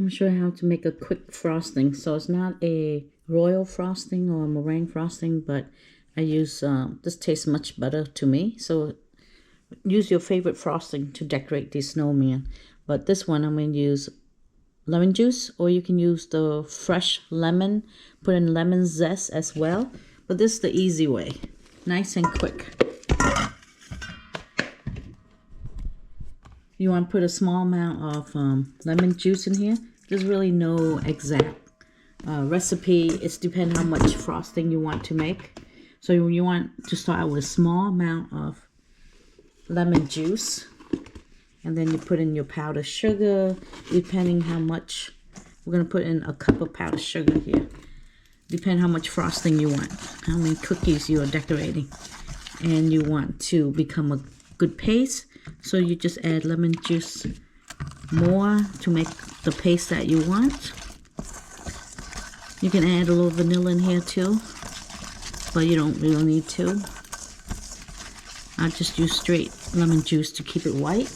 I'm gonna show you how to make a quick frosting. So it's not a royal frosting or a meringue frosting, but I use, this tastes much better to me. So use your favorite frosting to decorate the snowman. But this one I'm gonna use lemon juice, or you can use the fresh lemon, put in lemon zest as well. But this is the easy way, nice and quick. You want to put a small amount of lemon juice in here. There's really no exact recipe. It's depends how much frosting you want to make. So you want to start with a small amount of lemon juice, and then you put in your powdered sugar, depending how much. We're going to put in a cup of powdered sugar here. Depending how much frosting you want, how many cookies you are decorating. And you want to become a good paste. So you just add lemon juice more to make the paste that you want. You can add a little vanilla in here too, but you don't really need to. I just use straight lemon juice to keep it white.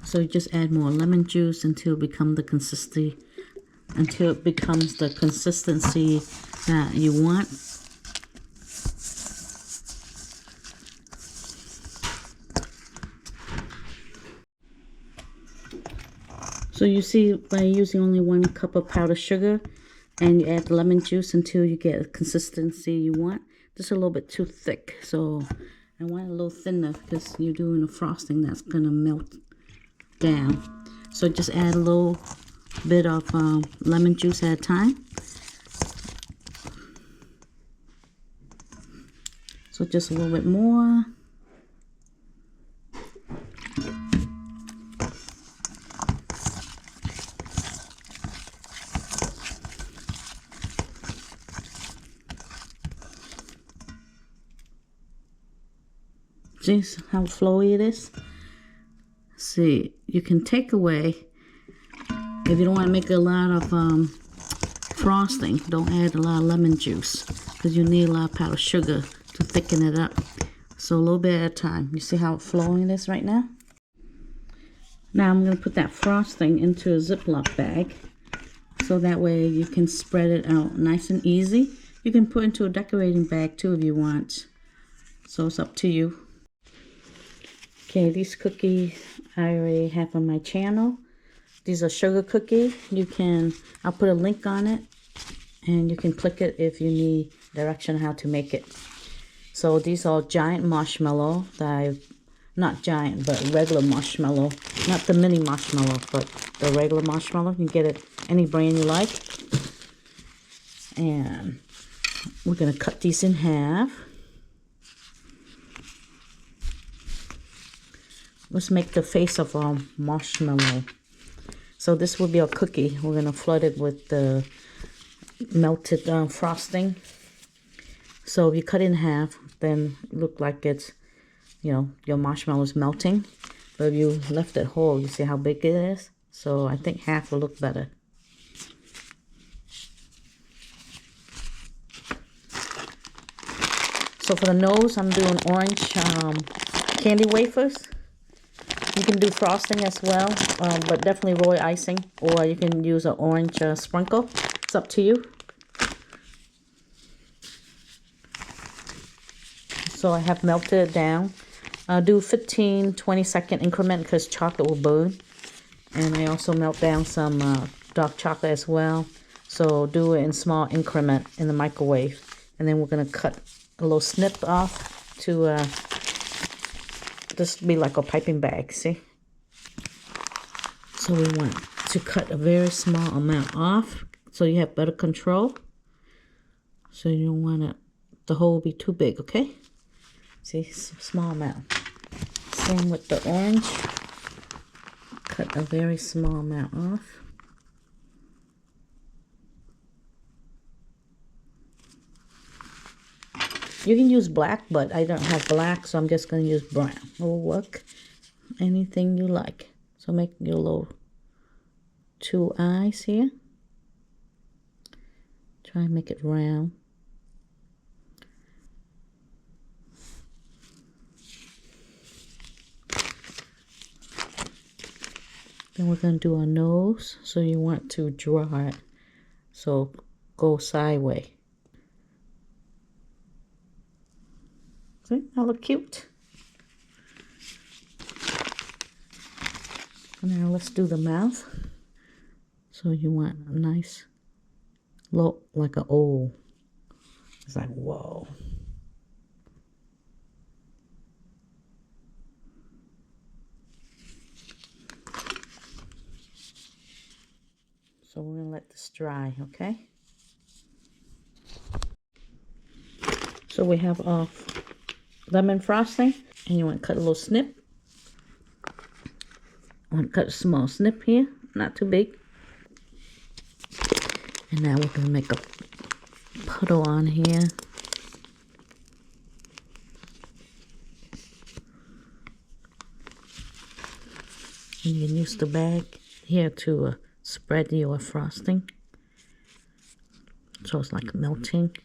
So you just add more lemon juice until it becomes the consistency that you want. So you see, by using only 1 cup of powdered sugar, and you add the lemon juice until you get a consistency you want. Just a little bit too thick, so I want it a little thinner because you're doing a frosting that's gonna melt down. So just add a little bit of lemon juice at a time. So just a little bit more. See how flowy it is? See, you can take away, if you don't want to make a lot of frosting, don't add a lot of lemon juice because you need a lot of powdered sugar to thicken it up. So a little bit at a time. You see how flowing it is right now? Now I'm going to put that frosting into a Ziploc bag, so that way you can spread it out nice and easy. You can put into a decorating bag too if you want. So it's up to you. Okay, these cookies I already have on my channel. These are sugar cookie. I'll put a link on it, and you can click it if you need direction on how to make it. So these are giant marshmallow not giant, but regular marshmallow. Not the mini marshmallow, but the regular marshmallow. You can get it any brand you like. And we're going to cut these in half. Let's make the face of our marshmallow. So this will be our cookie. We're going to flood it with the melted frosting. So if you cut it in half, then look like it's, your marshmallow is melting. But if you left it whole, you see how big it is? So I think half will look better. So for the nose, I'm doing orange candy wafers. You can do frosting as well, but definitely royal icing, or you can use an orange sprinkle. It's up to you. So I have melted it down. Do 15-20 second increment because chocolate will burn. And I also melt down some dark chocolate as well. So do it in small increment in the microwave. And then we're going to cut a little snip off to just be like a piping bag, see? So we want to cut a very small amount off so you have better control. So you don't want the hole be too big, okay? See, small amount. Same with the orange. Cut a very small amount off. You can use black, but I don't have black, so I'm just going to use brown. It will work. Anything you like. So make your little 2 eyes here. Try and make it round. Then we're going to do our nose. So you want to draw it. So go sideways. See, that look cute. Now let's do the mouth. So you want a nice look like an O. It's like, whoa. So we're gonna let this dry, okay? So we have our lemon frosting, and you want to cut a little snip. I want to cut a small snip here, not too big. And now we're gonna make a puddle on here. And you can use the bag here to spread your frosting. So it's like melting.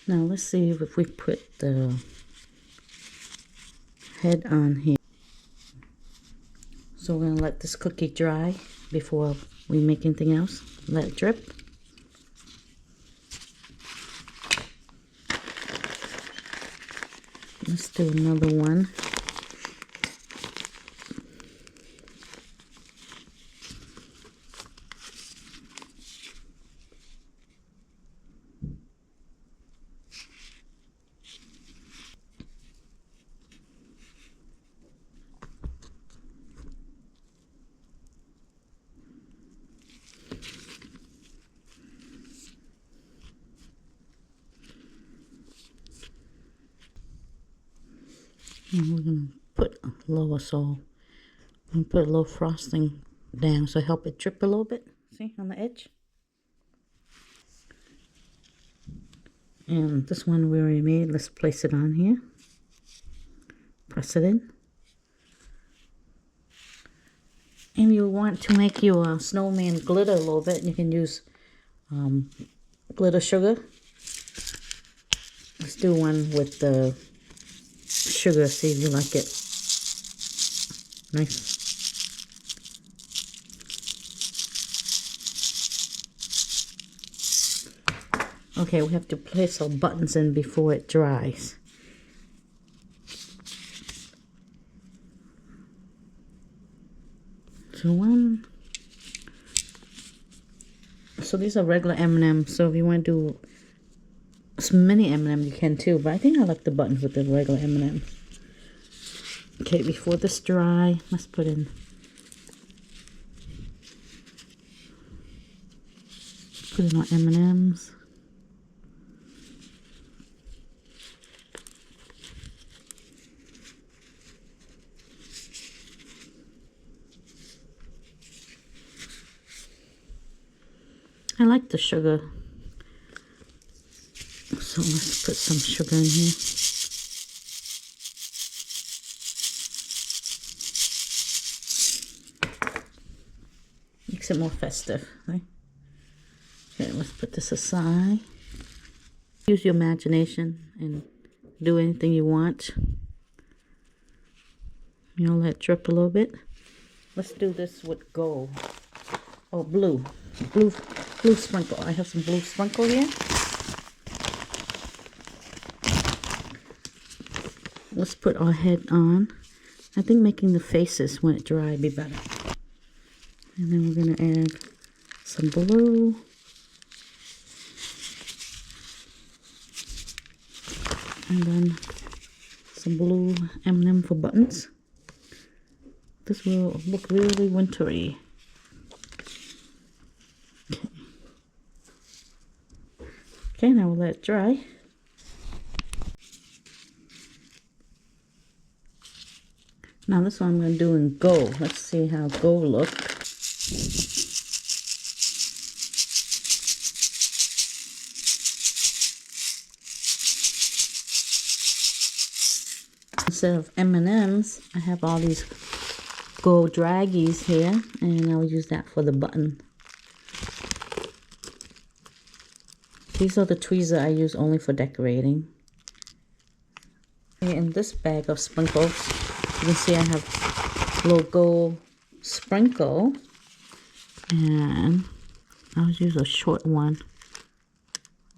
Now let's see if we put the head on here. So we're gonna let this cookie dry before we make anything else. Let it drip. Let's do another one. And we're going to put a lower sole and put a little frosting down so help it drip a little bit. See, on the edge. And this one we already made, let's place it on here. Press it in. And you want to make your snowman glitter a little bit, you can use glitter sugar. Let's do one with the sugar, see if you like it. Nice. Okay, we have to place our buttons in before it dries. So one. So these are regular M&Ms. So if you want to do mini M&M, you can too. But I think I like the buttons with the regular M&M. Okay, before this dry, let's put in. Put in our M&Ms. I like the sugar. So let's put some sugar in here. Makes it more festive, right? Okay, let's put this aside. Use your imagination and do anything you want. You know, let it drip a little bit. Let's do this with gold. Oh, blue sprinkle. I have some blue sprinkle here. Let's put our head on. I think making the faces when it dry be better. And then we're gonna add some blue. And then some blue M&M for buttons. This will look really wintry. Okay, now we'll let it dry. Now this one I'm going to do in gold. Let's see how gold looks. instead of M&Ms, I have all these gold draggies here, and I'll use that for the button. These are the tweezers I use only for decorating. In this bag of sprinkles, you can see I have a little gold sprinkle, and I'll use a short one,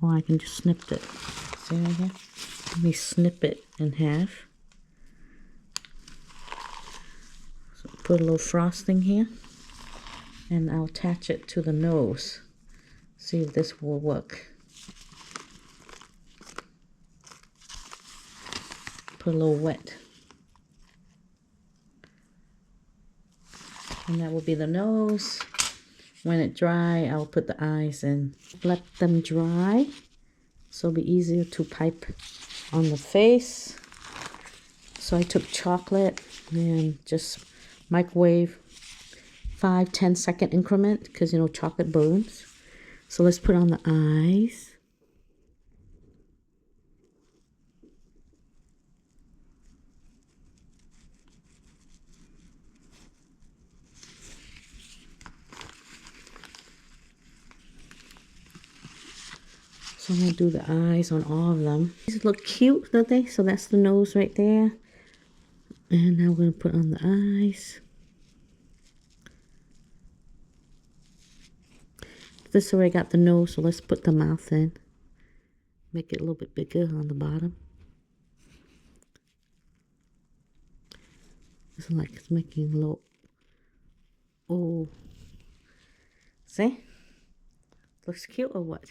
or I can just snip it. See right here? Let me snip it in half. So put a little frosting here, and I'll attach it to the nose. See if this will work. Put a little wet. And that will be the nose. When it dry, I'll put the eyes in. Let them dry, so it'll be easier to pipe on the face. So I took chocolate and just microwave 5-10 second increment, because you know chocolate burns. So let's put on the eyes. So I'm going to do the eyes on all of them. These look cute, don't they? So that's the nose right there. And now we're going to put on the eyes. This already got the nose, so let's put the mouth in. Make it a little bit bigger on the bottom. It's like it's making a little... Oh. See? Looks cute or what?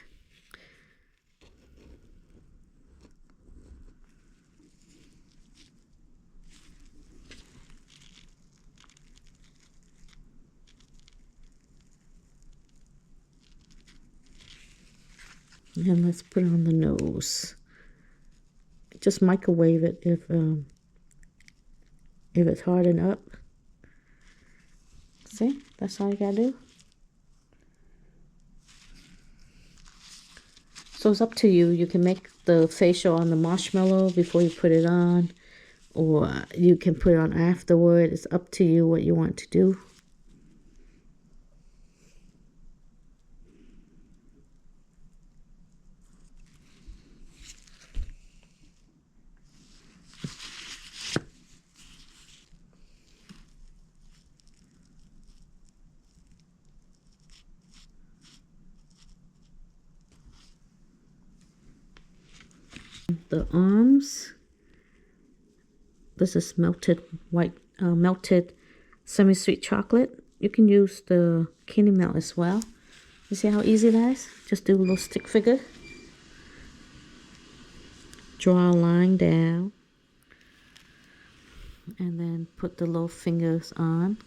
And let's put on the nose. Just microwave it if it's hardened up. See, that's all you gotta do. So it's up to you. You can make the facial on the marshmallow before you put it on, or you can put it on afterward. It's up to you what you want to do. The arms, this is melted melted semi-sweet chocolate. You can use the candy melt as well. You see how easy that is? Just do a little stick figure. Draw a line down. And then put the little fingers on.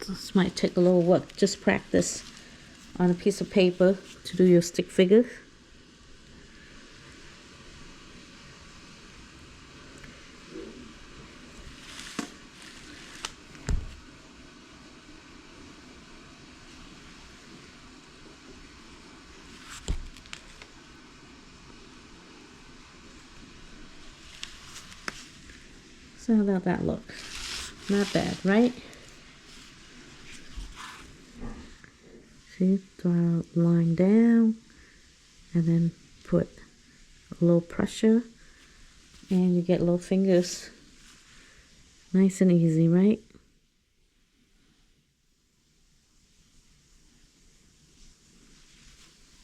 This might take a little work. Just practice on a piece of paper to do your stick figure. So how about that look? Not bad, right? See, draw a line down and then put a little pressure and you get little fingers. Nice and easy, right?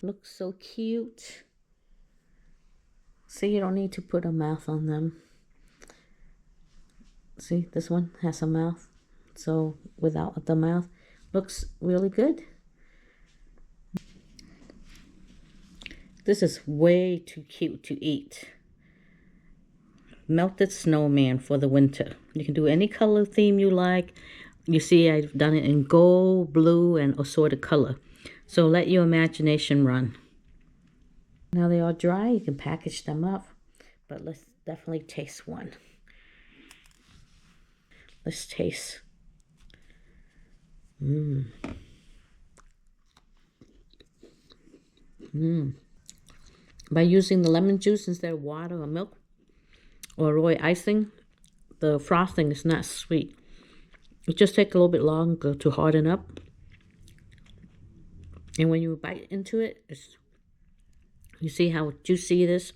Looks so cute. See, you don't need to put a mouth on them. See, this one has a mouth. So without the mouth, looks really good. This is way too cute to eat. Melted Snowman for the winter. You can do any color theme you like. You see I've done it in gold, blue, and assorted color. So let your imagination run. Now they are dry, you can package them up. But let's definitely taste one. Let's taste. Mmm. by using the lemon juice instead of water or milk or royal icing, the frosting is not sweet. It just takes a little bit longer to harden up. And when you bite into it, you see how juicy it is?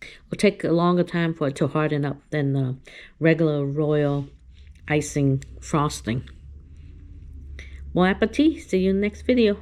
It'll take a longer time for it to harden up than the regular royal icing frosting. Bon appetit. See you in the next video.